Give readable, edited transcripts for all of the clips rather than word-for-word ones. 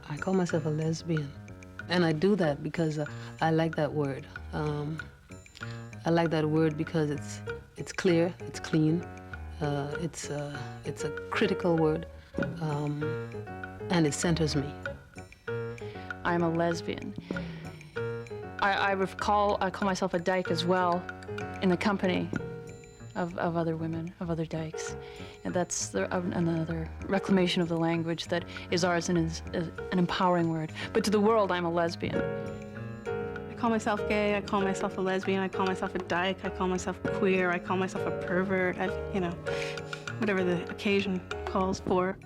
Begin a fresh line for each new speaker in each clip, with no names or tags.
I call myself a lesbian, and I do that because I like that word. I like that word because it's clear, it's clean, it's a critical word, and it centers me.
I'm a lesbian. I call myself a dyke as well, in the company of other women, of other dykes. And that's another reclamation of the language that is ours and is an empowering word. But to the world, I'm a lesbian.
I call myself gay, I call myself a lesbian, I call myself a dyke, I call myself queer, I call myself a pervert, whatever the occasion calls for.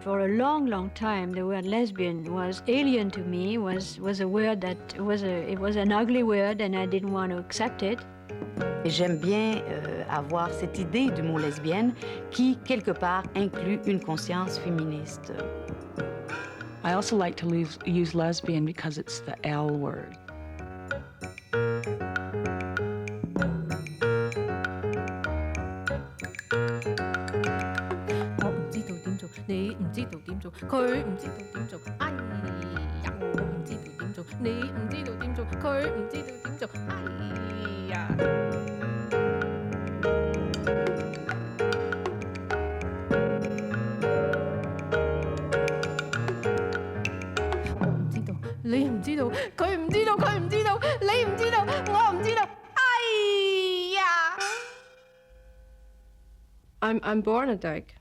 For a long, long time, the word lesbian was alien to me, was a word that it was an ugly word and I didn't want to accept it.
Et j'aime bien avoir cette idée du mot lesbienne qui, quelque part, inclut une conscience féministe.
I also like to use lesbian because it's the L word.
I'm born a dyke,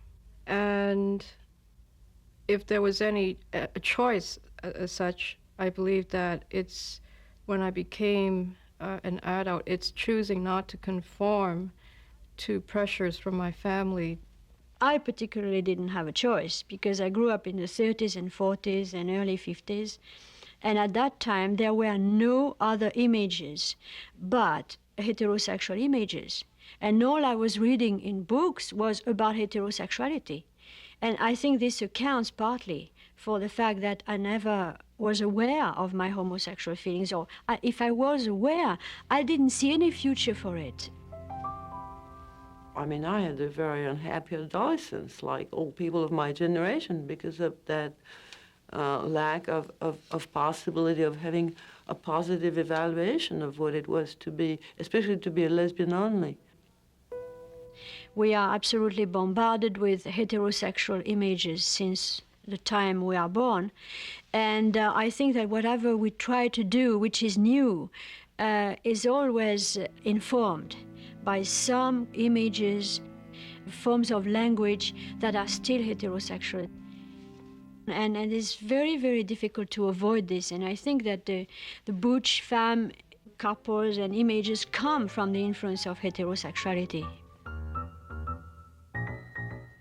and if there was any a choice as such, I believe that it's when I became an adult, it's choosing not to conform to pressures from my family.
I particularly didn't have a choice because I grew up in the 30s and 40s and early 50s, and at that time there were no other images but heterosexual images. And all I was reading in books was about heterosexuality. And I think this accounts partly for the fact that I never was aware of my homosexual feelings, or if I was aware, I didn't see any future for it.
I mean, I had a very unhappy adolescence, like all people of my generation, because of that lack of possibility of having a positive evaluation of what it was to be, especially to be a lesbian only.
We are absolutely bombarded with heterosexual images since the time we are born. And I think that whatever we try to do, which is new, is always informed by some images, forms of language that are still heterosexual. And it is very, very difficult to avoid this. And I think that the butch femme couples and images come from the influence of heterosexuality.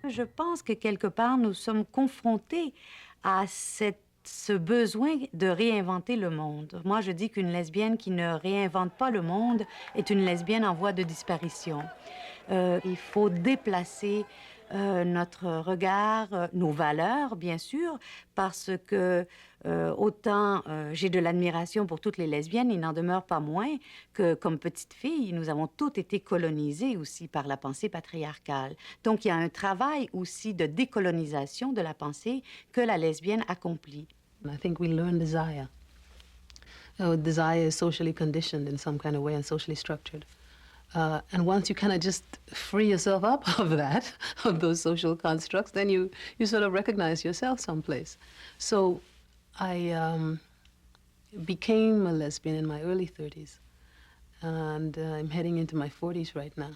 Je pense que quelque part, nous sommes confrontés à ce besoin de réinventer le monde. Moi, je dis qu'une lesbienne qui ne réinvente pas le monde est une lesbienne en voie de disparition. Il faut déplacer notre regard, nos valeurs, bien sûr, parce que autant j'ai de l'admiration pour toutes les lesbiennes, il n'en demeure pas moins que, comme petite fille, nous avons toutes été colonisées aussi par la pensée patriarcale. Donc, il y a un travail aussi de décolonisation de la pensée que la lesbienne accomplit.
I think we learn desire. Desire is socially conditioned in some kind of way and socially structured. And once you kind of just free yourself up of that, of those social constructs, then you sort of recognize yourself someplace. So I became a lesbian in my early 30s, and I'm heading into my 40s right now.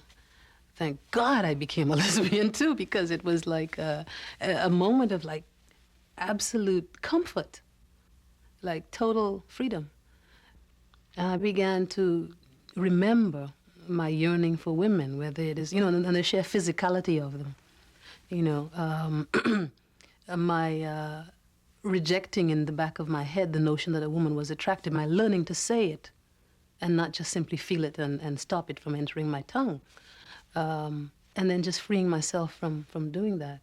Thank God I became a lesbian too, because it was like a moment of like absolute comfort, like total freedom. And I began to remember my yearning for women, whether it is, and the sheer physicality of them, my rejecting in the back of my head the notion that a woman was attractive, my learning to say it and not just simply feel it and stop it from entering my tongue, and then just freeing myself from doing that.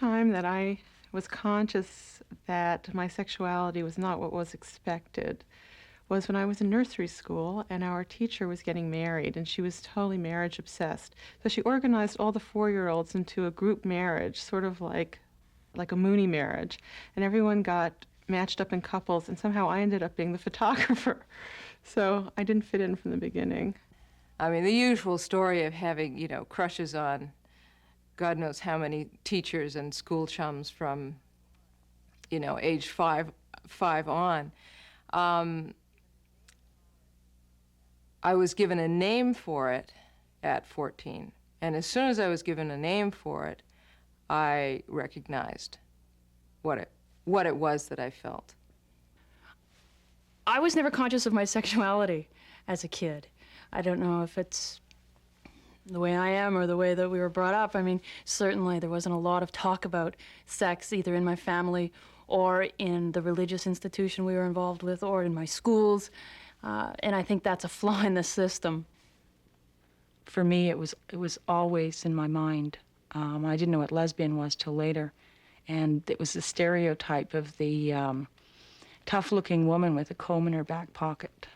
time that I was conscious that my sexuality was not what was expected was when I was in nursery school and our teacher was getting married, and she was totally marriage obsessed. So she organized all the 4-year-olds into a group marriage, sort of like a Mooney marriage, and everyone got matched up in couples, and somehow I ended up being the photographer. So I didn't fit in from the beginning.
I mean, the usual story of having, crushes on God knows how many teachers and school chums from, age five on. I was given a name for it at 14. And as soon as I was given a name for it, I recognized what it was that I felt.
I was never conscious of my sexuality as a kid. I don't know if it's the way I am or the way that we were brought up. I mean, certainly there wasn't a lot of talk about sex either in my family or in the religious institution we were involved with or in my schools. And I think that's a flaw in the system.
For me, it was always in my mind. I didn't know what lesbian was till later. And it was the stereotype of the tough-looking woman with a comb in her back pocket.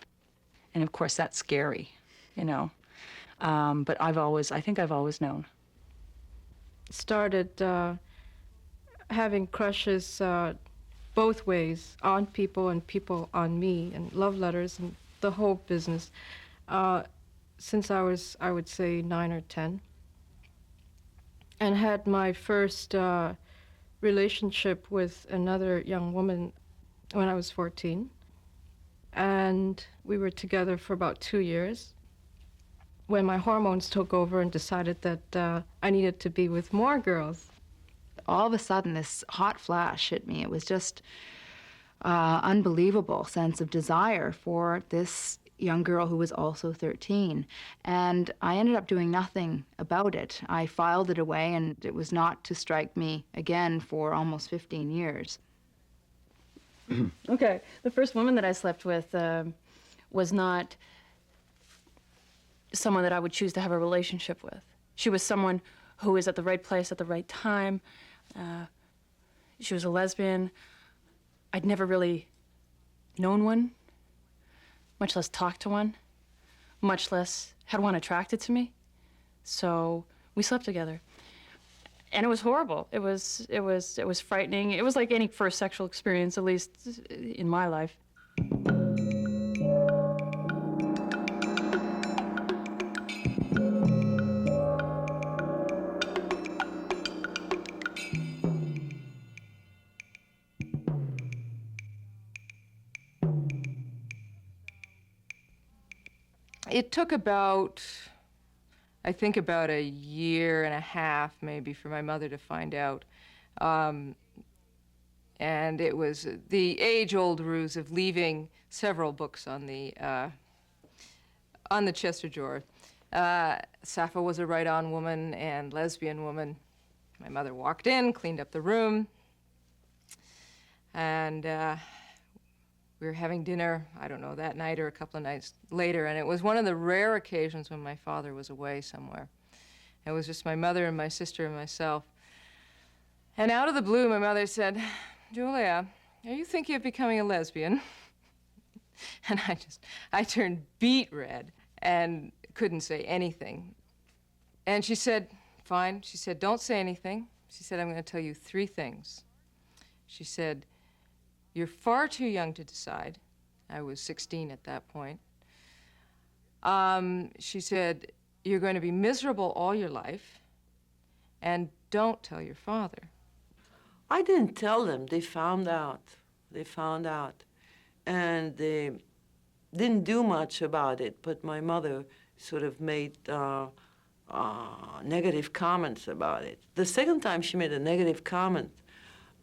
And of course, that's scary, But I think I've always known.
Started having crushes both ways, on people and people on me, and love letters and the whole business, since I was, I would say, 9 or 10. And had my first relationship with another young woman when I was 14. And we were together for about 2 years. When my hormones took over and decided that I needed to be with more girls.
All of a sudden, this hot flash hit me. It was just unbelievable sense of desire for this young girl who was also 13. And I ended up doing nothing about it. I filed it away, and it was not to strike me again for almost 15 years.
Okay, the first woman that I slept with was not someone that I would choose to have a relationship with. She was someone who was at the right place at the right time. She was a lesbian. I'd never really known one, much less talked to one, much less had one attracted to me. So we slept together. And it was horrible. It was frightening. It was like any first sexual experience, at least in my life.
It took about, I think about a year and a half maybe for my mother to find out. And it was the age-old ruse of leaving several books on the chest of drawers. Sappho was a right-on woman and lesbian woman. My mother walked in, cleaned up the room, and we were having dinner, I don't know, that night or a couple of nights later, and it was one of the rare occasions when my father was away somewhere. It was just my mother and my sister and myself. And out of the blue, my mother said, "Julia, are you thinking of becoming a lesbian?" And I turned beet red and couldn't say anything. And she said, "Fine." She said, "Don't say anything." She said, "I'm going to tell you 3 things." She said, "You're far too young to decide." I was 16 at that point. She said, "You're going to be miserable all your life, and don't tell your father."
I didn't tell them. They found out. They found out. And they didn't do much about it, but my mother sort of made negative comments about it. The second time she made a negative comment,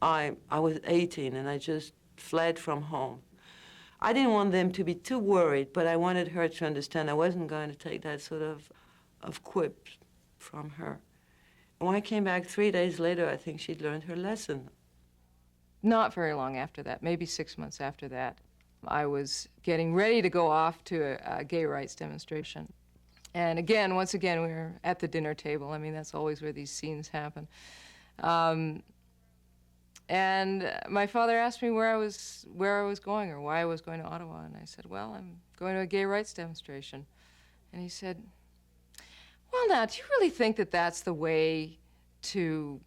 I was 18 and I just fled from home. I didn't want them to be too worried, but I wanted her to understand I wasn't going to take that sort of quip from her. When I came back 3 days later, I think she'd learned her lesson.
Not very long after that, maybe 6 months after that, I was getting ready to go off to a gay rights demonstration. And once again, we were at the dinner table. I mean, that's always where these scenes happen.
And my father asked me where I was going or why I was going to Ottawa, and I said, well, I'm going to a gay rights demonstration. And he said, well, now, do you really think that that's the way to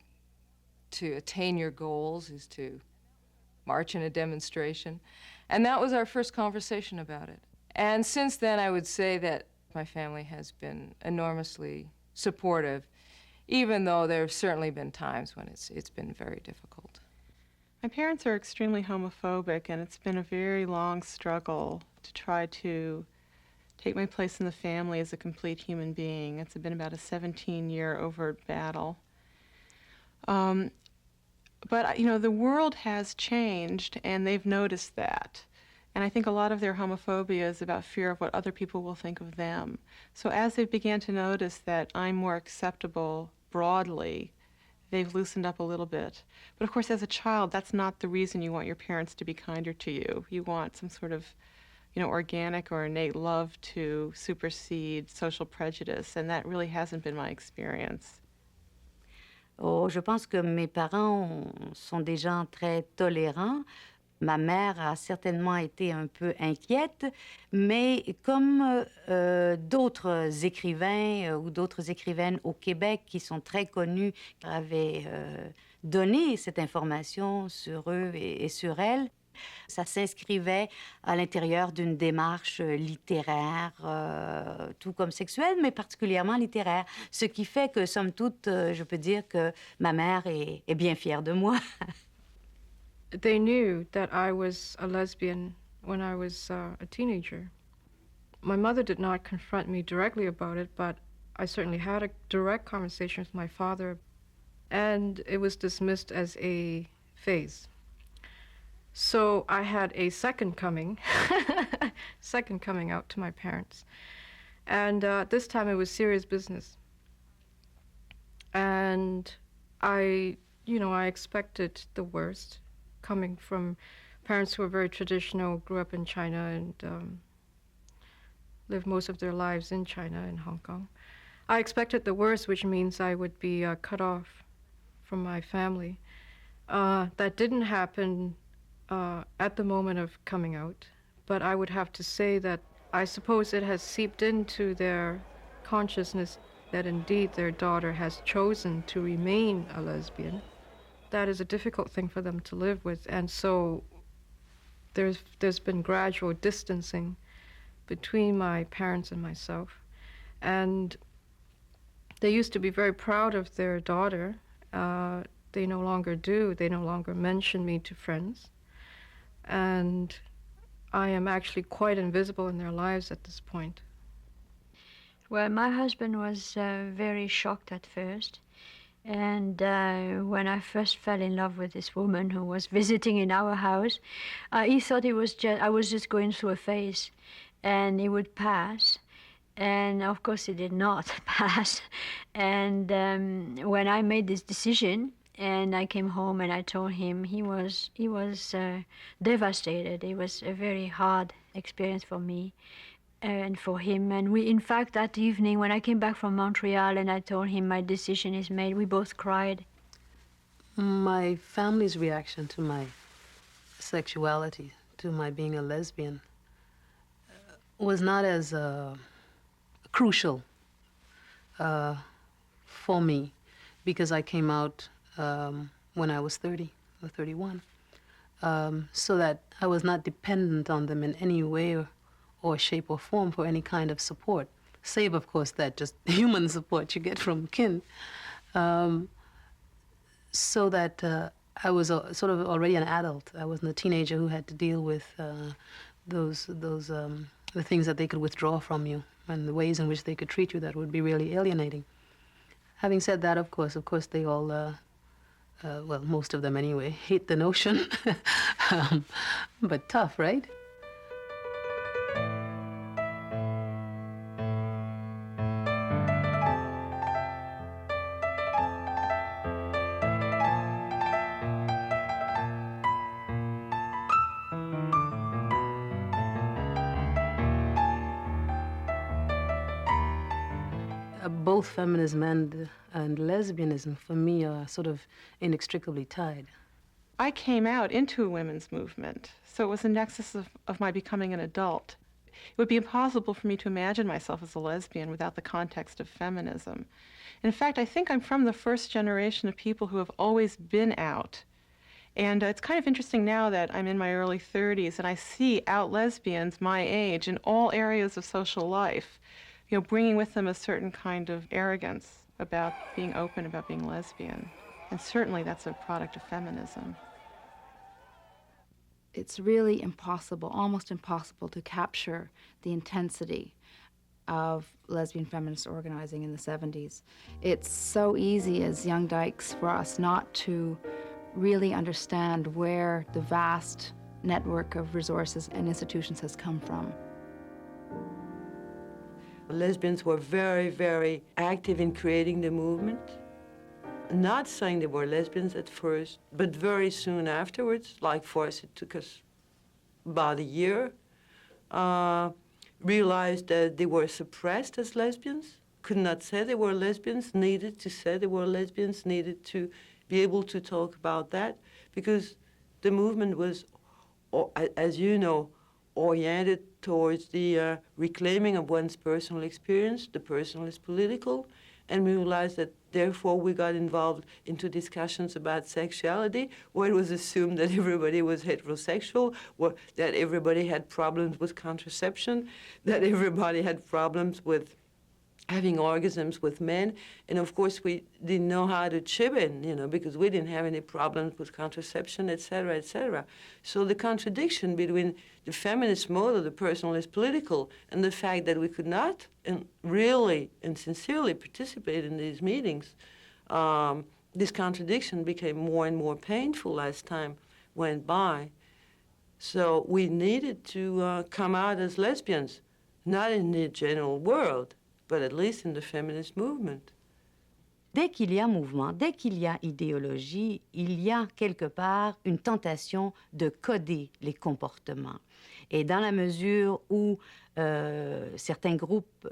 attain your goals, is to march in a demonstration? And that was our first conversation about it. And since then, I would say that my family has been enormously supportive, even though there have certainly been times when it's been very difficult.
My parents are extremely homophobic, and it's been a very long struggle to try to take my place in the family as a complete human being. It's been about a 17-year overt battle. But, you know, the world has changed, and they've noticed that. And I think a lot of their homophobia is about fear of what other people will think of them. So as they began to notice that I'm more acceptable broadly, they've loosened up a little bit. But of course, as a child, that's not the reason you want your parents to be kinder to you. You want some sort of, you know, organic or innate love to supersede social prejudice, and that really hasn't been my experience.
Oh, je pense que mes parents sont des gens très tolérants. Ma mère a certainement été un peu inquiète, mais comme d'autres écrivains ou d'autres écrivaines au Québec qui sont très connus avaient donné cette information sur eux et sur elles, ça s'inscrivait à l'intérieur d'une démarche littéraire, tout comme sexuelle, mais particulièrement littéraire. Ce qui fait que, somme toute, je peux dire que ma mère est bien fière de moi.
They knew that I was a lesbian when I was a teenager. My mother did not confront me directly about it, but I certainly had a direct conversation with my father, and it was dismissed as a phase. So I had a second coming out to my parents. And this time it was serious business. And I expected the worst, coming from parents who were very traditional, grew up in China and lived most of their lives in China and Hong Kong. I expected the worst, which means I would be cut off from my family. That didn't happen at the moment of coming out, but I would have to say that I suppose it has seeped into their consciousness that indeed their daughter has chosen to remain a lesbian. That is a difficult thing for them to live with, and so there's been gradual distancing between my parents and myself. And they used to be very proud of their daughter. They no longer do. They no longer mention me to friends. And I am actually quite invisible in their lives at this point.
Well, my husband was very shocked at first. And when I first fell in love with this woman who was visiting in our house, he thought I was just going through a phase and it would pass. And of course it did not pass. And when I made this decision and I came home and I told him, he was devastated. It was a very hard experience for me and for him. And we, in fact, that evening when I came back from Montreal and I told him my decision is made, we both cried.
My family's reaction to my sexuality, to my being a lesbian, was not as crucial for me, because I came out when I was 30 or 31, so that I was not dependent on them in any way or shape or form for any kind of support, save, of course, that just human support you get from kin. So that I was sort of already an adult. I wasn't a teenager who had to deal with the things that they could withdraw from you and the ways in which they could treat you that would be really alienating. Having said that, of course, they all, well, most of them anyway, hate the notion, but tough, right? Both feminism and lesbianism, for me, are sort of inextricably tied.
I came out into a women's movement, so it was a nexus of my becoming an adult. It would be impossible for me to imagine myself as a lesbian without the context of feminism. In fact, I think I'm from the first generation of people who have always been out. And it's kind of interesting now that I'm in my early 30s and I see out lesbians my age in all areas of social life, you know, bringing with them a certain kind of arrogance about being open, about being lesbian. And certainly that's a product of feminism.
It's really impossible, almost impossible, to capture the intensity of lesbian feminist organizing in the 70s. It's so easy as young dykes for us not to really understand where the vast network of resources and institutions has come from.
Lesbians were very, very active in creating the movement. Not saying they were lesbians at first, but very soon afterwards, like for us, it took us about a year, realized that they were suppressed as lesbians, could not say they were lesbians, needed to say they were lesbians, needed to be able to talk about that, because the movement was, as you know, oriented towards the reclaiming of one's personal experience. The personal is political, and we realized that therefore we got involved into discussions about sexuality, where it was assumed that everybody was heterosexual, that everybody had problems with contraception, that everybody had problems with having orgasms with men. And of course we didn't know how to chip in, you know, because we didn't have any problems with contraception, et cetera, et cetera. So the contradiction between the feminist mode of the personal is political and the fact that we could not really and sincerely participate in these meetings, this contradiction became more and more painful as time went by. So we needed to come out as lesbians, not in the general world, but at least in the feminist movement.
Dès qu'il y a mouvement, dès qu'il y a idéologie, il y a quelque part une tentation de coder les comportements. Et dans la mesure où certains groupes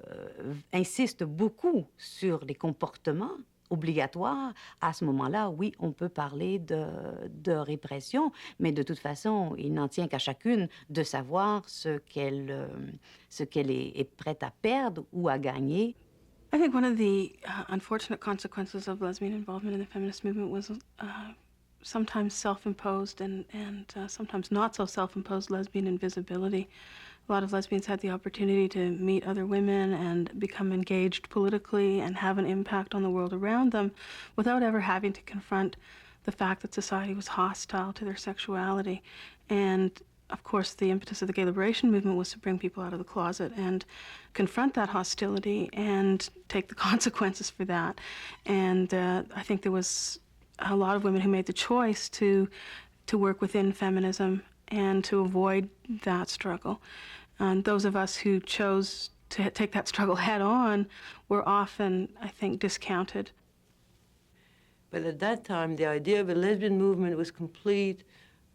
insistent beaucoup sur les comportements obligatoires, à ce moment-là, oui, on peut parler de répression, mais de toute façon, il n'en tient qu'à chacune de savoir ce qu'elle est prête à perdre ou à gagner.
I think one of the unfortunate consequences of lesbian involvement in the feminist movement was sometimes self-imposed and sometimes not so self-imposed lesbian invisibility. A lot of lesbians had the opportunity to meet other women and become engaged politically and have an impact on the world around them without ever having to confront the fact that society was hostile to their sexuality. And of course, the impetus of the gay liberation movement was to bring people out of the closet and confront that hostility and take the consequences for that. And I think there was a lot of women who made the choice to work within feminism and to avoid that struggle. And those of us who chose to take that struggle head on were often, I think, discounted.
But at that time, the idea of a lesbian movement was completely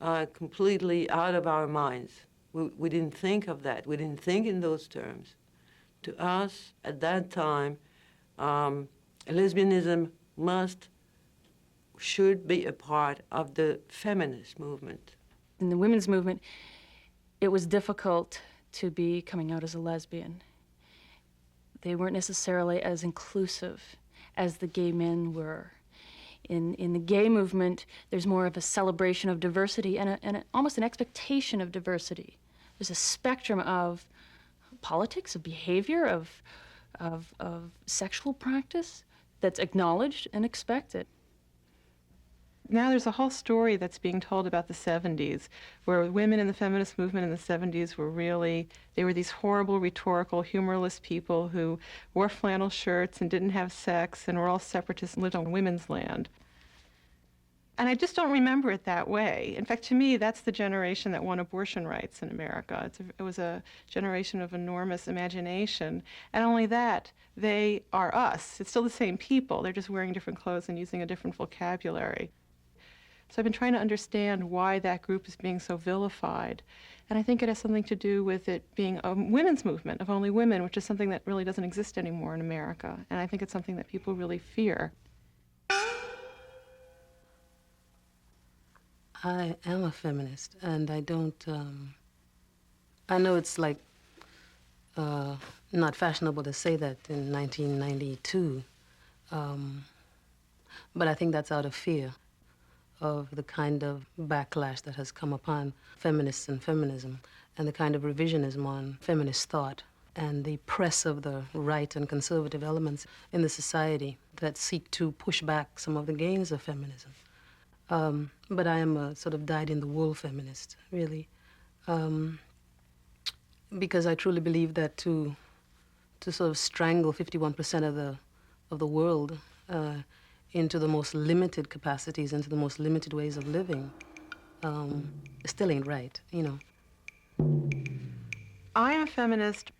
out of our minds. We didn't think of that. We didn't think in those terms. To us, at that time, lesbianism should be a part of the feminist movement.
In the women's movement, it was difficult to be coming out as a lesbian. They weren't necessarily as inclusive as the gay men were. In the gay movement, there's more of a celebration of diversity and almost an expectation of diversity. There's a spectrum of politics, of behavior, of sexual practice that's acknowledged and expected.
Now there's a whole story that's being told about the 70s, where women in the feminist movement in the 70s they were these horrible, rhetorical, humorless people who wore flannel shirts and didn't have sex and were all separatists and lived on women's land. And I just don't remember it that way. In fact, to me, that's the generation that won abortion rights in America. It was a generation of enormous imagination. And only that, they are us. It's still the same people. They're just wearing different clothes and using a different vocabulary. So I've been trying to understand why that group is being so vilified. And I think it has something to do with it being a women's movement of only women, which is something that really doesn't exist anymore in America. And I think it's something that people really fear.
I am a feminist, and I don't, I know it's like not fashionable to say that in 1992, but I think that's out of fear of the kind of backlash that has come upon feminists and feminism, and the kind of revisionism on feminist thought, and the press of the right and conservative elements in the society that seek to push back some of the gains of feminism. But I am a sort of dyed-in-the-wool feminist, really, because I truly believe that to sort of strangle 51% of the world into the most limited capacities, into the most limited ways of living, still ain't right, you know.
I'm a feminist.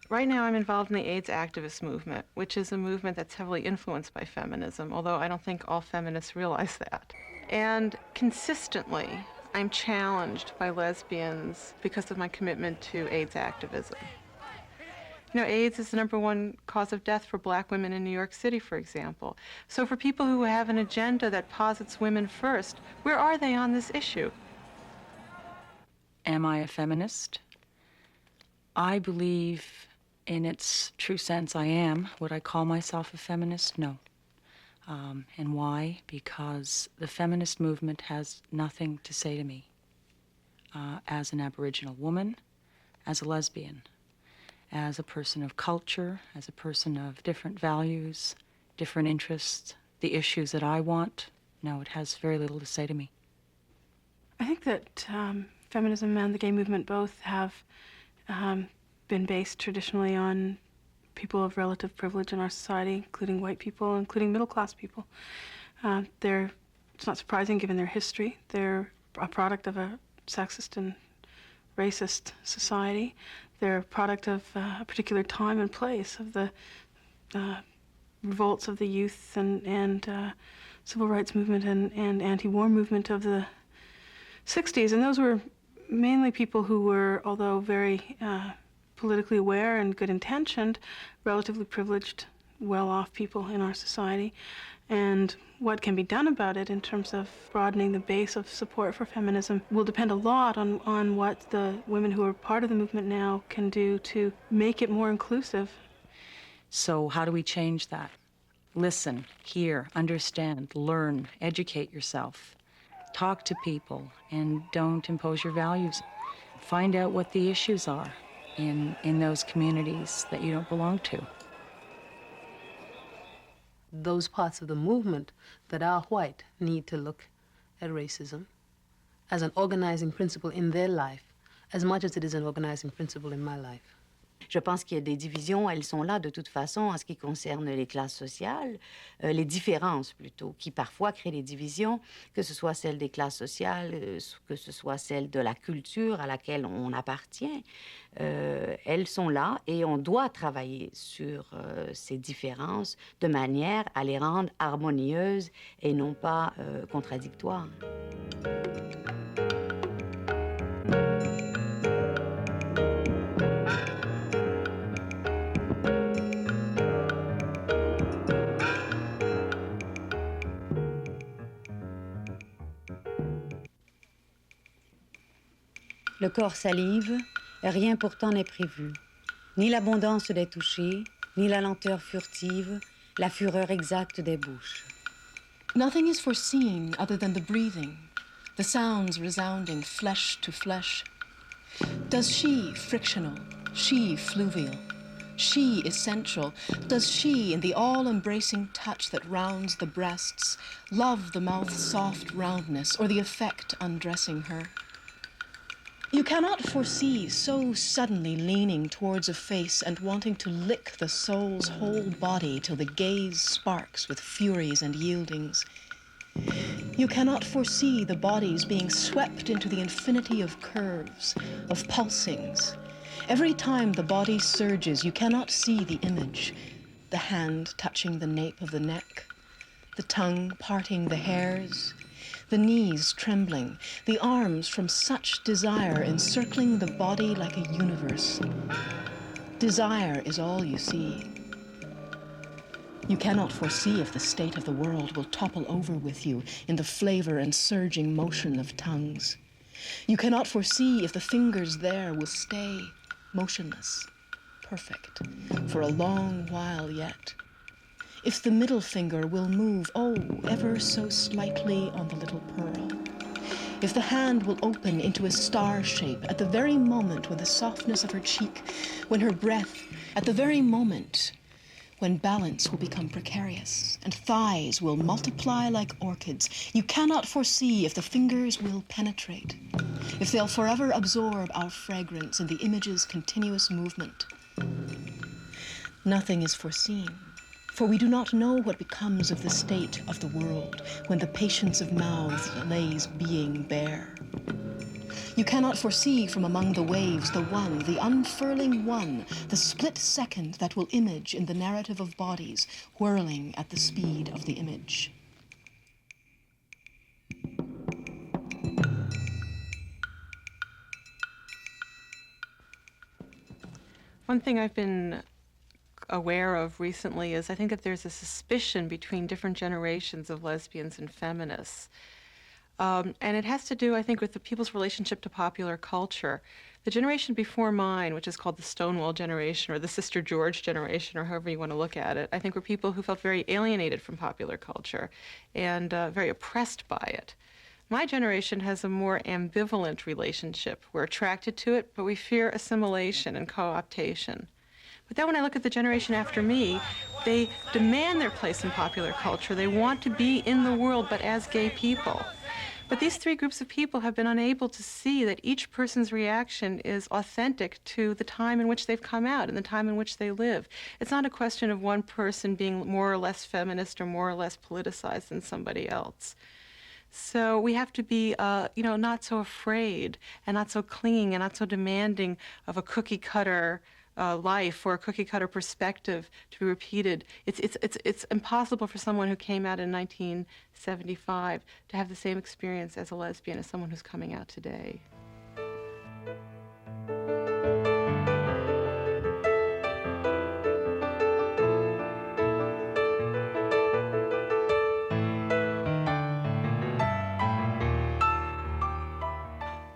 Right now I'm involved in the AIDS activist movement, which is a movement that's heavily influenced by feminism, although I don't think all feminists realize that. And consistently, I'm challenged by lesbians because of my commitment to AIDS activism. You know, AIDS is the #1 cause of death for black women in New York City, for example. So for people who have an agenda that posits women first, where are they on this issue?
Am I a feminist? I believe in its true sense I am. Would I call myself a feminist? No. And why? Because the feminist movement has nothing to say to me as an Aboriginal woman, as a lesbian, as a person of culture, as a person of different values, different interests, the issues that I want. No, it has very little to say to me.
I think that feminism and the gay movement both have been based traditionally on people of relative privilege in our society, including white people, including middle-class people. It's not surprising given their history. They're a product of a sexist and racist society. They're a product of a particular time and place, of the revolts of the youth and civil rights movement and anti-war movement of the 60s. And those were mainly people who were, although very politically aware and good-intentioned, relatively privileged, well-off people in our society. And what can be done about it in terms of broadening the base of support for feminism will depend a lot on what the women who are part of the movement now can do to make it more inclusive.
So how do we change that? Listen, hear, understand, learn, educate yourself. Talk to people and don't impose your values. Find out what the issues are in those communities that you don't belong to.
Those parts of the movement that are white need to look at racism as an organizing principle in their life as much as it is an organizing principle in my life.
Je pense qu'il y a des divisions, elles sont là de toute façon en ce qui concerne les classes sociales, les différences plutôt, qui parfois créent des divisions, que ce soit celle des classes sociales, que ce soit celle de la culture à laquelle on appartient. Elles sont là et on doit travailler sur ces différences de manière à les rendre harmonieuses et non pas contradictoires. Le corps salive, rien pourtant n'est prévu. Ni l'abondance des touchés, ni la lenteur furtive, la fureur exacte des bouches.
Nothing is foreseen other than the breathing, the sounds resounding flesh to flesh. Does she frictional, she fluvial, she essential, does she in the all-embracing touch that rounds the breasts love the mouth's soft roundness or the effect undressing her? You cannot foresee so suddenly leaning towards a face and wanting to lick the soul's whole body till the gaze sparks with furies and yieldings. You cannot foresee the bodies being swept into the infinity of curves, of pulsings. Every time the body surges, you cannot see the image, the hand touching the nape of the neck, the tongue parting the hairs, the knees trembling, the arms from such desire encircling the body like a universe. Desire is all you see. You cannot foresee if the state of the world will topple over with you in the flavor and surging motion of tongues. You cannot foresee if the fingers there will stay motionless, perfect, for a long while yet. If the middle finger will move, oh, ever so slightly on the little pearl. If the hand will open into a star shape at the very moment when the softness of her cheek, when her breath, at the very moment when balance will become precarious and thighs will multiply like orchids, you cannot foresee if the fingers will penetrate, if they'll forever absorb our fragrance in the image's continuous movement. Nothing is foreseen, for we do not know what becomes of the state of the world when the patience of mouths lays being bare. You cannot foresee from among the waves the one, the unfurling one, the split second that will image in the narrative of bodies, whirling at the speed of the image.
One thing I've been aware of recently is I think that there's a suspicion between different generations of lesbians and feminists. And it has to do, I think, with the people's relationship to popular culture. The generation before mine, which is called the Stonewall generation or the Sister George generation, or however you want to look at it, I think were people who felt very alienated from popular culture and very oppressed by it. My generation has a more ambivalent relationship. We're attracted to it, but we fear assimilation and co-optation. But then when I look at the generation after me, they demand their place in popular culture. They want to be in the world, but as gay people. But these three groups of people have been unable to see that each person's reaction is authentic to the time in which they've come out and the time in which they live. It's not a question of one person being more or less feminist or more or less politicized than somebody else. So we have to be, not so afraid and not so clinging and not so demanding of a cookie-cutter life or a cookie-cutter perspective to be repeated. It's impossible for someone who came out in 1975 to have the same experience as a lesbian as someone who's coming out today.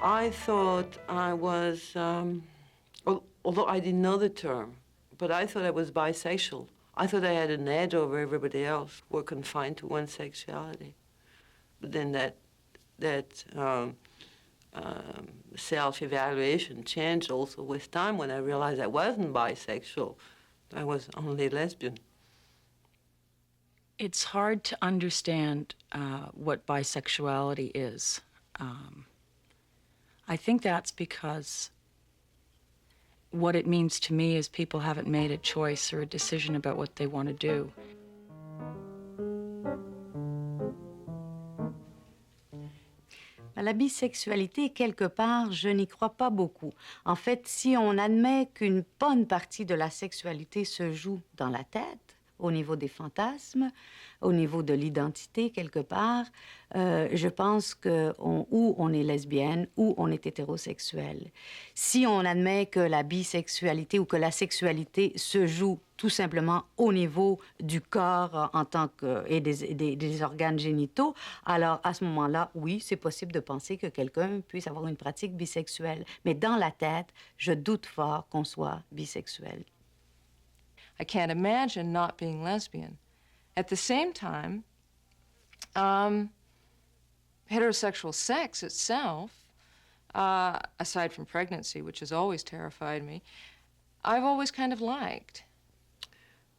I thought I was, although I didn't know the term, but I thought I was bisexual. I thought I had an edge over everybody else, were confined to one sexuality. But then that self-evaluation changed also with time when I realized I wasn't bisexual. I was only lesbian.
It's hard to understand what bisexuality is. I think that's because what it means to me is people haven't made a choice or a decision about what they want to do.
La bisexualité, quelque part, je n'y crois pas beaucoup. En fait, si on admet qu'une bonne partie de la sexualité se joue dans la tête, au niveau des fantasmes, au niveau de l'identité, quelque part, je pense que ou on est lesbienne ou on est hétérosexuel. Si on admet que la bisexualité ou que la sexualité se joue tout simplement au niveau du corps en tant que, et des organes génitaux, alors à ce moment-là, oui, c'est possible de penser que quelqu'un puisse avoir une pratique bisexuelle. Mais dans la tête, je doute fort qu'on soit bisexuel.
I can't imagine not being lesbian. At the same time, heterosexual sex itself, aside from pregnancy, which has always terrified me, I've always kind of liked.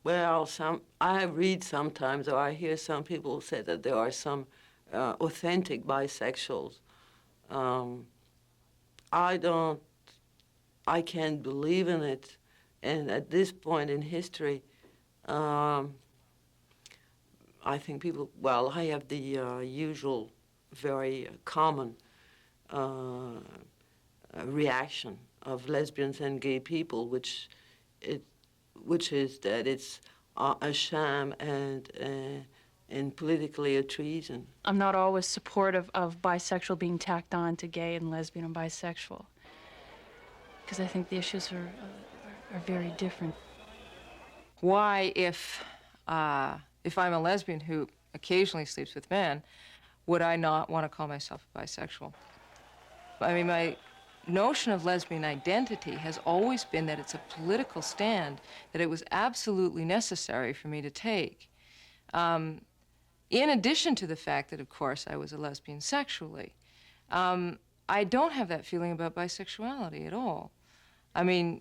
Well, I read sometimes, or I hear some people say that there are some authentic bisexuals. I can't believe in it. And at this point in history, I think people, well, I have the usual, very common reaction of lesbians and gay people, which is that it's a sham and politically a treason.
I'm not always supportive of bisexual being tacked on to gay and lesbian and bisexual, because I think the issues are very different.
Why, if if I'm a lesbian who occasionally sleeps with men, would I not want to call myself bisexual? I mean, my notion of lesbian identity has always been that it's a political stand that it was absolutely necessary for me to take. In addition to the fact that, of course, I was a lesbian sexually. I don't have that feeling about bisexuality at all. I mean,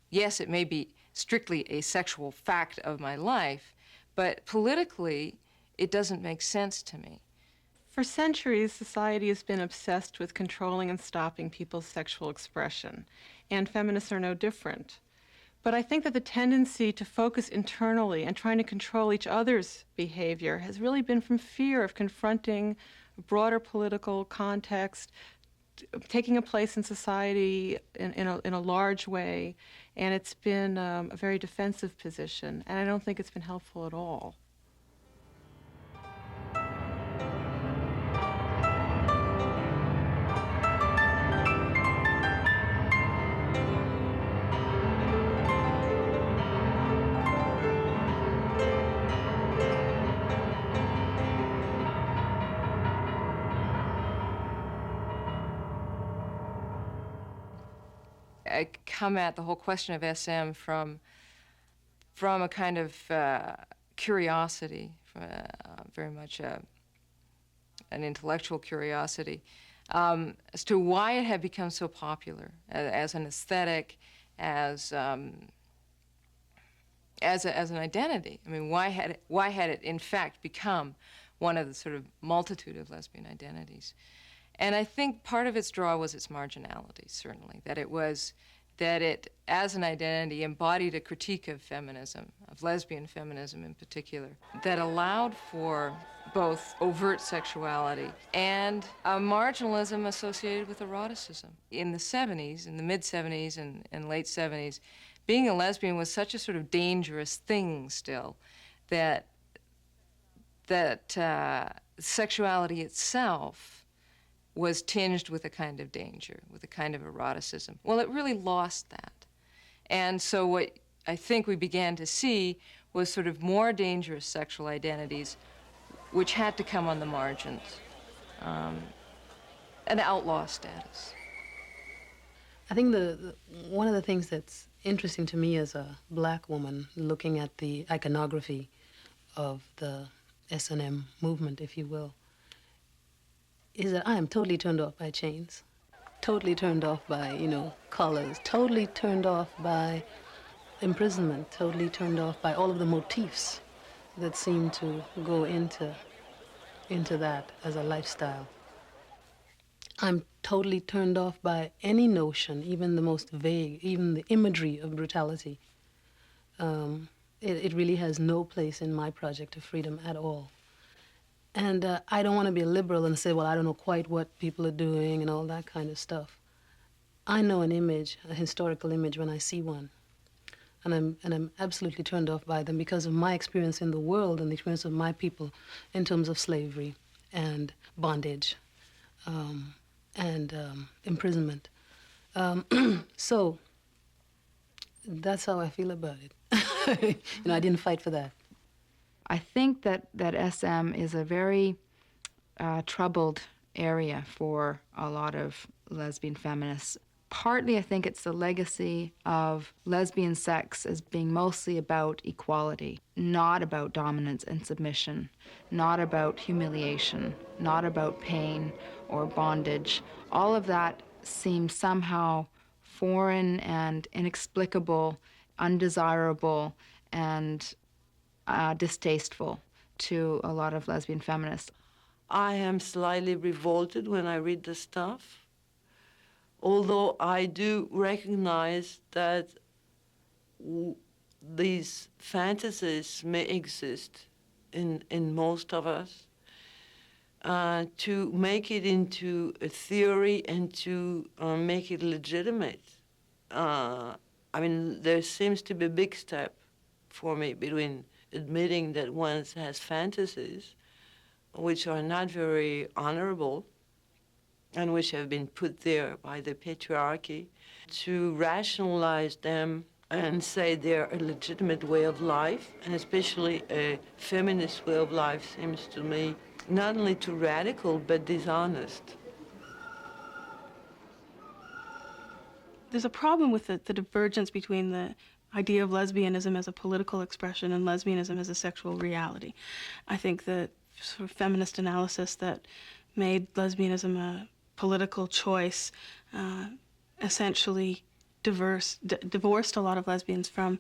yes, it may be strictly a sexual fact of my life, but politically, it doesn't make sense to me.
For centuries, society has been obsessed with controlling and stopping people's sexual expression, and feminists are no different. But I think that the tendency to focus internally and trying to control each other's behavior has really been from fear of confronting a broader political context, taking a place in society in a large way, and it's been a very defensive position, and I don't think it's been helpful at all.
I come at the whole question of SM from a kind of curiosity, very much an intellectual curiosity, as to why it had become so popular as an aesthetic, as an identity. I mean, why had it in fact become one of the sort of multitude of lesbian identities? And I think part of its draw was its marginality, certainly, that it, as an identity, embodied a critique of feminism, of lesbian feminism in particular, that allowed for both overt sexuality and a marginalism associated with eroticism. In the 70s, in the mid-70s and late 70s, being a lesbian was such a sort of dangerous thing still that sexuality itself was tinged with a kind of danger, with a kind of eroticism. Well, it really lost that. And so what I think we began to see was sort of more dangerous sexual identities which had to come on the margins, an outlaw status.
I think one of the things that's interesting to me as a black woman looking at the iconography of the S&M movement, if you will, is that I am totally turned off by chains, totally turned off by, collars, totally turned off by imprisonment, totally turned off by all of the motifs that seem to go into that as a lifestyle. I'm totally turned off by any notion, even the most vague, even the imagery of brutality. It really has no place in my project of freedom at all. And I don't want to be a liberal and say, well, I don't know quite what people are doing and all that kind of stuff. I know an image, a historical image, when I see one. And I'm absolutely turned off by them because of my experience in the world and the experience of my people in terms of slavery and bondage and imprisonment. So that's how I feel about it. I didn't fight for that.
I think that SM is a very troubled area for a lot of lesbian feminists. Partly, I think it's the legacy of lesbian sex as being mostly about equality, not about dominance and submission, not about humiliation, not about pain or bondage. All of that seems somehow foreign and inexplicable, undesirable, and distasteful to a lot of lesbian feminists.
I am slightly revolted when I read the stuff, although I do recognize that these fantasies may exist in most of us. To make it into a theory and to make it legitimate, there seems to be a big step for me between admitting that one has fantasies which are not very honorable and which have been put there by the patriarchy, to rationalize them and say they're a legitimate way of life, and especially a feminist way of life seems to me not only too radical, but dishonest.
There's a problem with the divergence between the idea of lesbianism as a political expression and lesbianism as a sexual reality. I think the sort of feminist analysis that made lesbianism a political choice essentially divorced a lot of lesbians from,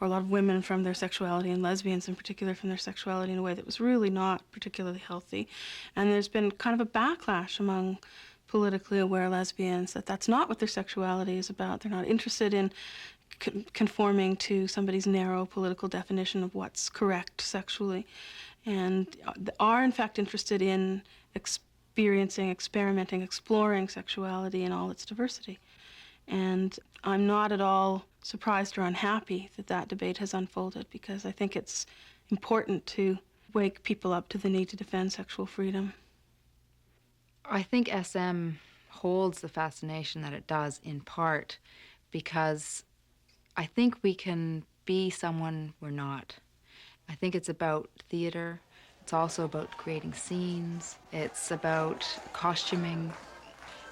or a lot of women from their sexuality, and lesbians in particular from their sexuality in a way that was really not particularly healthy. And there's been kind of a backlash among politically aware lesbians that that's not what their sexuality is about. They're not interested in conforming to somebody's narrow political definition of what's correct sexually, and are in fact interested in experiencing, experimenting, exploring sexuality in all its diversity. And I'm not at all surprised or unhappy that that debate has unfolded, because I think it's important to wake people up to the need to defend sexual freedom.
I think SM holds the fascination that it does in part because I think we can be someone we're not. I think it's about theater. It's also about creating scenes. It's about costuming.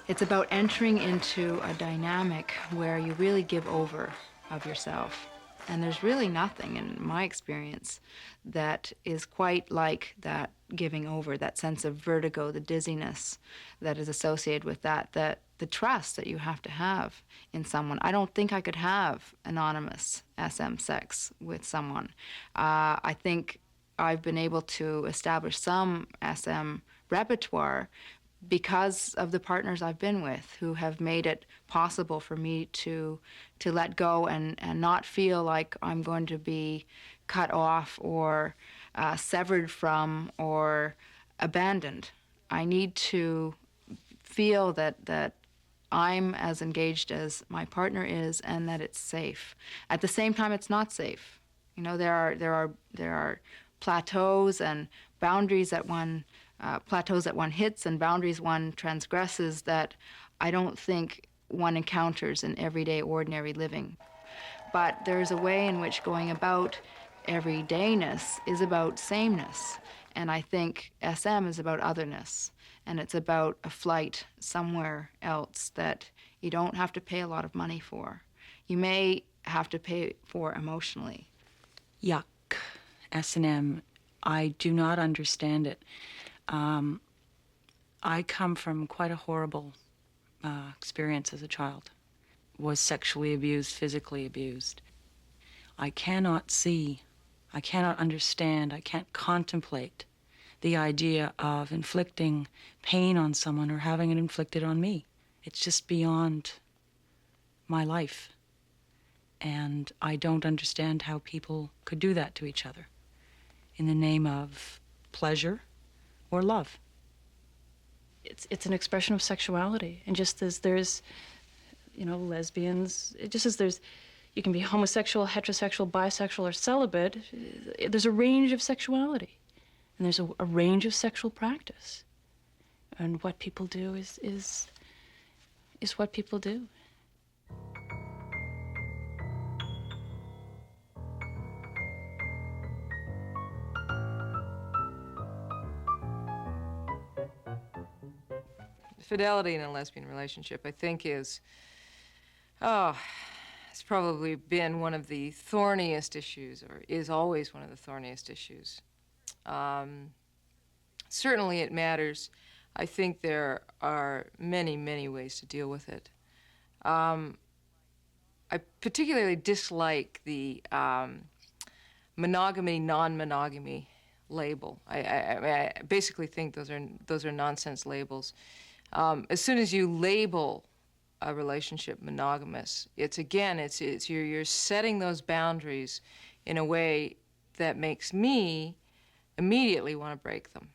It's about entering into a dynamic where you really give over of yourself. And there's really nothing, in my experience, that is quite like that giving over, that sense of vertigo, the dizziness that is associated with that the trust that you have to have in someone. I don't think I could have anonymous SM sex with someone. I think I've been able to establish some SM repertoire because of the partners I've been with, who have made it possible for me to let go and not feel like I'm going to be cut off or severed from or abandoned. I need to feel that I'm as engaged as my partner is and that it's safe. At the same time, it's not safe. You know, there are plateaus and boundaries that one hits and boundaries one transgresses that I don't think one encounters in everyday ordinary living. But there's a way in which going about everydayness is about sameness. And I think SM is about otherness. And it's about a flight somewhere else that you don't have to pay a lot of money for. You may have to pay for emotionally.
Yuck. S&M. I do not understand it. I come from quite a horrible experience as a child. Was sexually abused, physically abused. I cannot see, I cannot understand, I can't contemplate the idea of inflicting pain on someone or having it inflicted on me. It's just beyond my life. And I don't understand how people could do that to each other in the name of pleasure or love.
It's an expression of sexuality, and just as there's, you know, lesbians, just as there's, you can be homosexual, heterosexual, bisexual, or celibate, there's a range of sexuality, and there's a range of sexual practice, and what people do is what people do.
Fidelity in a lesbian relationship, I think, it's probably been one of the thorniest issues, or is always one of the thorniest issues. Certainly it matters. I think there are many, many ways to deal with it. I particularly dislike the monogamy, non-monogamy label. I basically think those are nonsense labels. As soon as you label a relationship monogamous, you're setting those boundaries in a way that makes me immediately want to break them.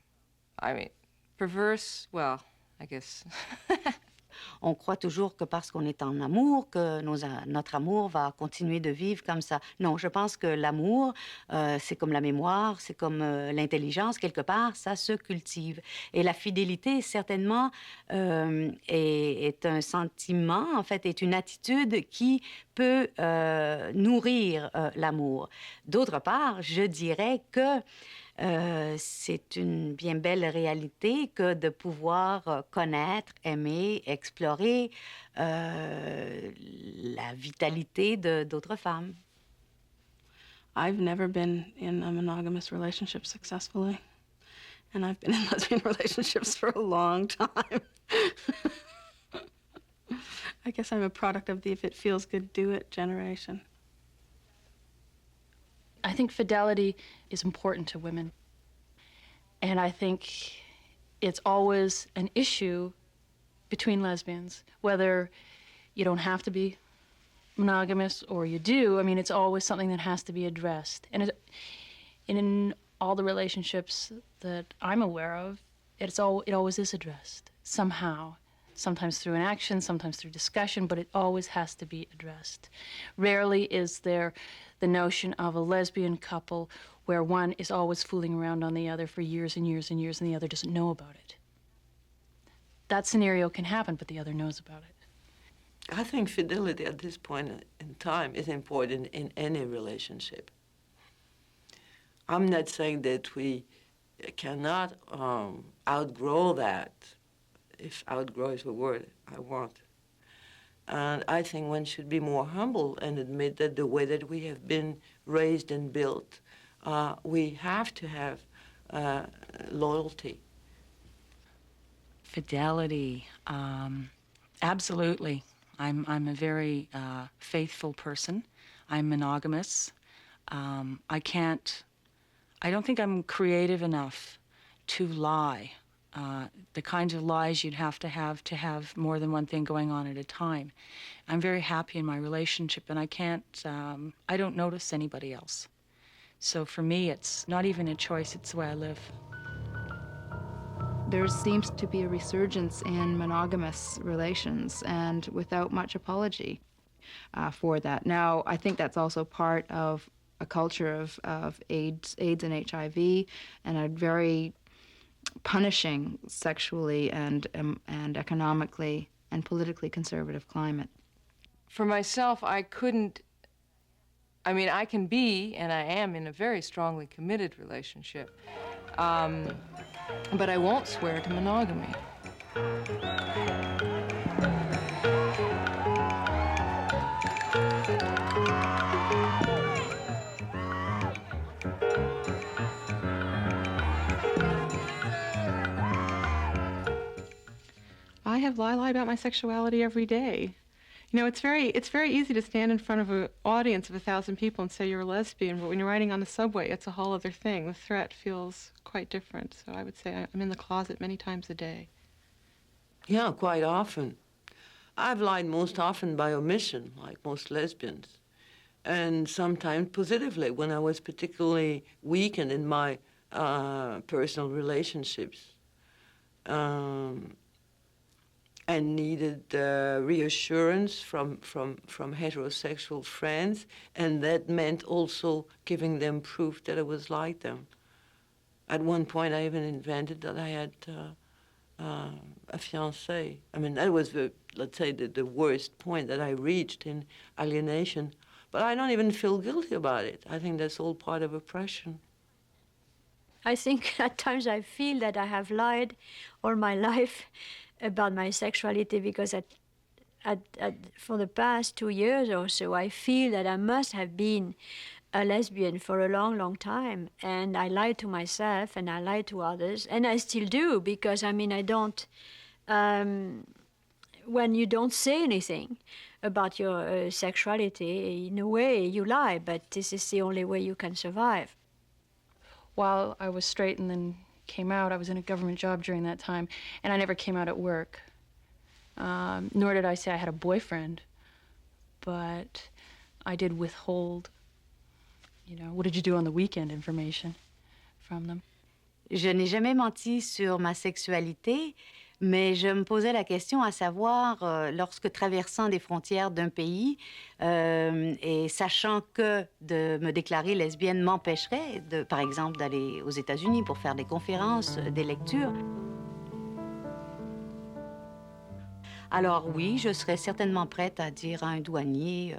I mean, perverse, well, I guess.
on croit toujours que parce qu'on est en amour, que notre amour va continuer de vivre comme ça. Non, je pense que l'amour, c'est comme la mémoire, c'est comme l'intelligence, quelque part, ça se cultive. Et la fidélité, certainement, est un sentiment, en fait, est une attitude qui peut nourrir l'amour. D'autre part, je dirais que c'est une bien belle réalité que de pouvoir connaître, aimer, explorer la vitalité d'autres femmes.
I've never been in a monogamous relationship successfully, and I've been in lesbian relationships for a long time. I guess I'm a product of the if it feels good, do it generation.
I think fidelity is important to women. And I think it's always an issue between lesbians, whether you don't have to be monogamous or you do. I mean, it's always something that has to be addressed. And in all the relationships that I'm aware of, it always is addressed somehow. Sometimes through an action, sometimes through discussion, but it always has to be addressed. Rarely is there the notion of a lesbian couple where one is always fooling around on the other for years and years and years and the other doesn't know about it. That scenario can happen, but the other knows about it.
I think fidelity at this point in time is important in any relationship. I'm not saying that we cannot outgrow that, if outgrow is the word I want. And I think one should be more humble and admit that the way that we have been raised and built, we have to have loyalty.
Fidelity, absolutely. I'm a very faithful person. I'm monogamous. I don't think I'm creative enough to lie. The kinds of lies you'd have to have more than one thing going on at a time. I'm very happy in my relationship, and I don't notice anybody else. So for me, it's not even a choice, it's the way I live.
There seems to be a resurgence in monogamous relations, and without much apology for that. Now, I think that's also part of a culture of AIDS and HIV, and a very punishing sexually and economically and politically conservative climate.
For myself, I can be, and I am, in a very strongly committed relationship, but I won't swear to monogamy.
I have lie about my sexuality every day. You know, it's very easy to stand in front of an audience of 1,000 people and say you're a lesbian, but when you're riding on the subway, it's a whole other thing. The threat feels quite different. So I would say I'm in the closet many times a day.
Yeah, quite often. I've lied most often by omission, like most lesbians, and sometimes positively when I was particularly weakened in my personal relationships. And needed reassurance from heterosexual friends, and that meant also giving them proof that I was like them. At one point, I even invented that I had a fiancé. I mean, that was let's say, the worst point that I reached in alienation. But I don't even feel guilty about it. I think that's all part of oppression.
I think at times I feel that I have lied all my life about my sexuality, because for the past 2 years or so, I feel that I must have been a lesbian for a long, long time. And I lied to myself and I lied to others. And I still do, because, I mean, I don't... when you don't say anything about your sexuality, in a way, you lie. But this is the only way you can survive.
While I was straight and then came out, I was in a government job during that time, and I never came out at work. Nor did I say I had a boyfriend, but I did withhold, what did you do on the weekend information from them.
Je n'ai jamais menti sur ma sexualité Mais je me posais la question à savoir, lorsque traversant des frontières d'un pays et sachant que de me déclarer lesbienne m'empêcherait, par exemple, d'aller aux États-Unis pour faire des conférences, des lectures. Alors oui, je serais certainement prête à dire à un douanier...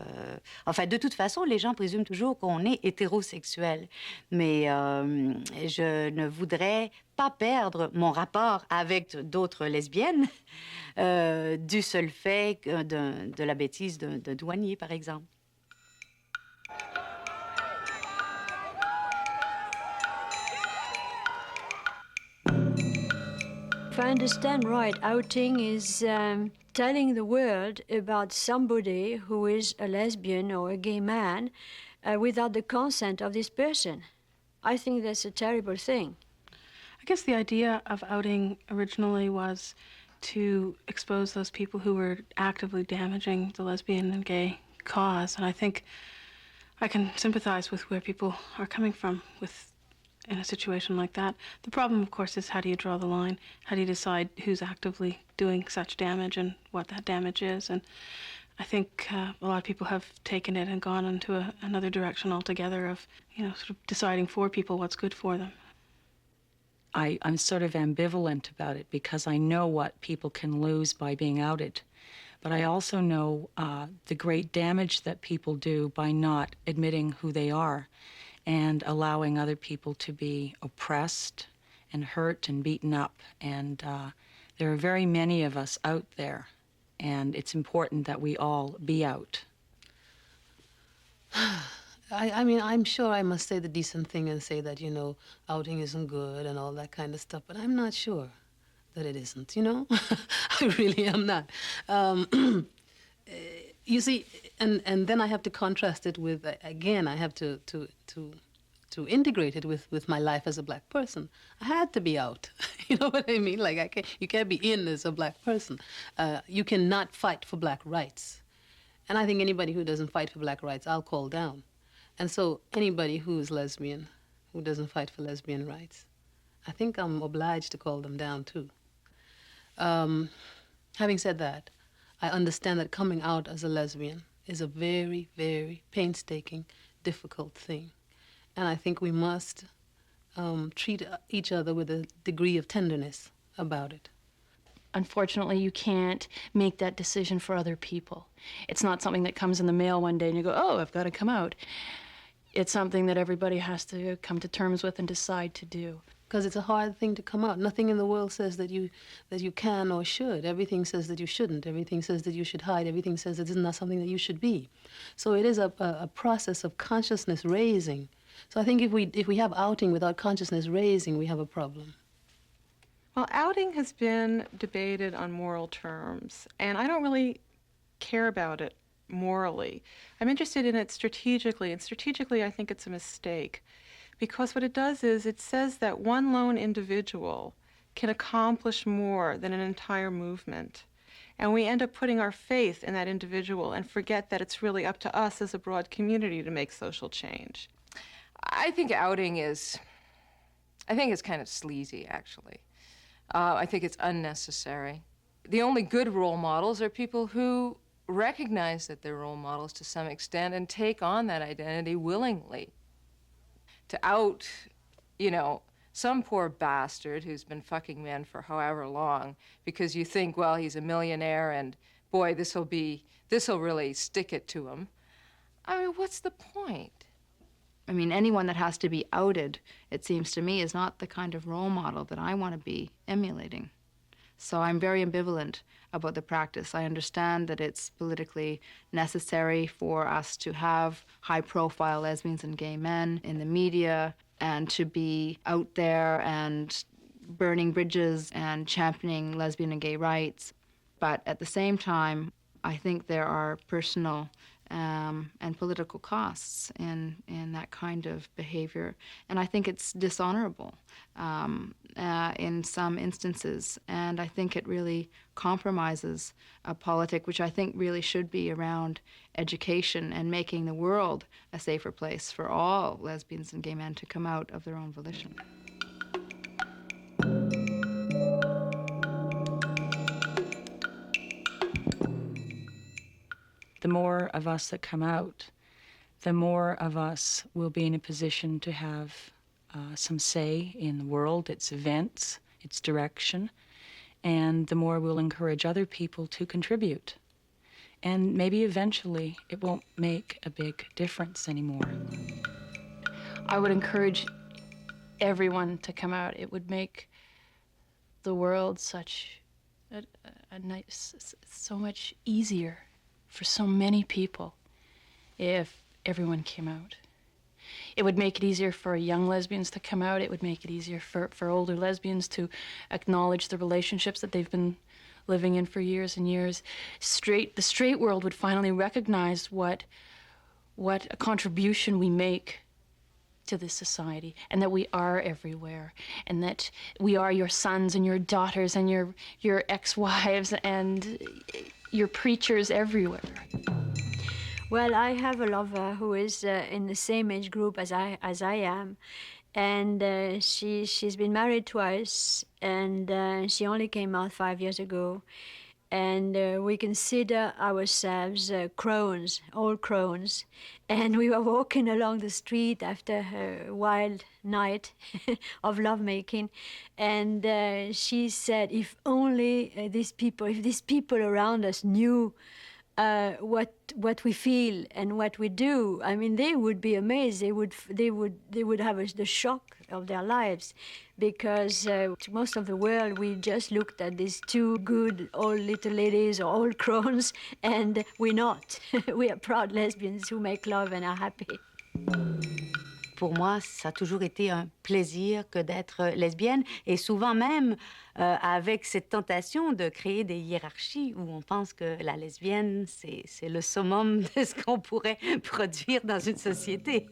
Enfin, de toute façon, les gens présument toujours qu'on est hétérosexuel. Mais je ne voudrais pas perdre mon rapport avec d'autres lesbiennes du seul fait de la bêtise d'un douanier, par exemple.
If I understand right, outing is telling the world about somebody who is a lesbian or a gay man without the consent of this person. I think that's a terrible thing.
I guess the idea of outing originally was to expose those people who were actively damaging the lesbian and gay cause. And I think I can sympathize with where people are coming from in a situation like that. The problem, of course, is how do you draw the line? How do you decide who's actively doing such damage and what that damage is? And I think a lot of people have taken it and gone into another direction altogether of, sort of deciding for people what's good for them.
I'm sort of ambivalent about it because I know what people can lose by being outed. But I also know the great damage that people do by not admitting who they are and allowing other people to be oppressed and hurt and beaten up. And there are very many of us out there, and it's important that we all be out.
I mean, I'm sure I must say the decent thing and say that, outing isn't good and all that kind of stuff, but I'm not sure that it isn't, I really am not. You see, and then I have to contrast it with, again, I have to integrate it with my life as a black person. I had to be out. You know what I mean? Like, you can't be in as a black person. You cannot fight for black rights. And I think anybody who doesn't fight for black rights, I'll call down. And so anybody who is lesbian, who doesn't fight for lesbian rights, I think I'm obliged to call them down too. Having said that, I understand that coming out as a lesbian is a very, very painstaking, difficult thing. And I think we must treat each other with a degree of tenderness about it.
Unfortunately, you can't make that decision for other people. It's not something that comes in the mail one day and you go, oh, I've got to come out. It's something that everybody has to come to terms with and decide to do.
Because it's a hard thing to come out. Nothing in the world says that you can or should. Everything says that you shouldn't. Everything says that you should hide. Everything says that this is not something that you should be. So it is a process of consciousness raising. So I think if we have outing without consciousness raising, we have a problem.
Well, outing has been debated on moral terms, and I don't really care about it morally. I'm interested in it strategically, and strategically I think it's a mistake. Because what it does is it says that one lone individual can accomplish more than an entire movement. And we end up putting our faith in that individual and forget that it's really up to us as a broad community to make social change.
I think outing is, it's kind of sleazy, actually. I think it's unnecessary. The only good role models are people who recognize that they're role models to some extent and take on that identity willingly. To out, some poor bastard who's been fucking men for however long because you think, well, he's a millionaire and boy, this'll really stick it to him. I mean, what's the point?
I mean, anyone that has to be outed, it seems to me, is not the kind of role model that I want to be emulating. So I'm very ambivalent about the practice. I understand that it's politically necessary for us to have high-profile lesbians and gay men in the media and to be out there and burning bridges and championing lesbian and gay rights. But at the same time, I think there are personal and political costs in that kind of behavior. And I think it's dishonorable in some instances. And I think it really compromises a politic which I think really should be around education and making the world a safer place for all lesbians and gay men to come out of their own volition.
the more of us that come out, the more of us will be in a position to have some say in the world, its events, its direction, and the more we'll encourage other people to contribute. And maybe eventually it won't make a big difference anymore.
I would encourage everyone to come out. It would make the world such a nice, so much easier for so many people if everyone came out. It would make it easier for young lesbians to come out. It would make it easier for older lesbians to acknowledge the relationships that they've been living in for years and years. The straight world would finally recognize what a contribution we make to this society, and that we are everywhere, and that we are your sons and your daughters and your ex-wives and your preachers everywhere.
Well, I have a lover who is in the same age group as I am, and she's been married twice, and she only came out 5 years ago, and we consider ourselves crones, all crones, and we were walking along the street after a wild night of lovemaking, and she said, if only these people around us knew what we feel and what we do. I mean, they would be amazed. They would have the shock of their lives, because most of the world, we just looked at these two good old little ladies or old crones, and we're not. We are proud lesbians who make love and are happy.
Pour moi, ça a toujours été un plaisir que d'être lesbienne, et souvent même avec cette tentation de créer des hiérarchies où on pense que la lesbienne, c'est le summum de ce qu'on pourrait produire dans une société.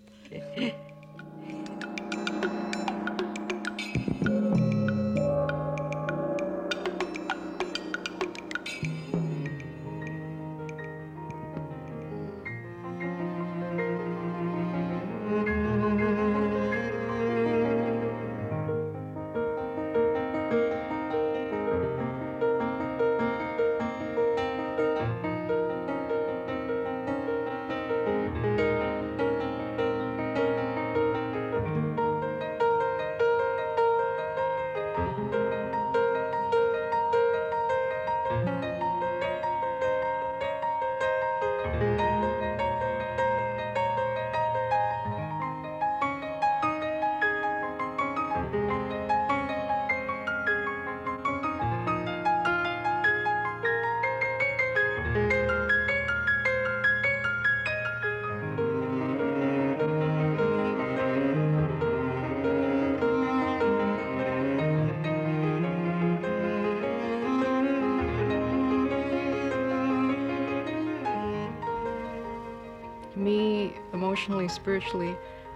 Me, emotionally, spiritually,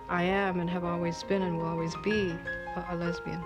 I am and have always been and will always be a lesbian.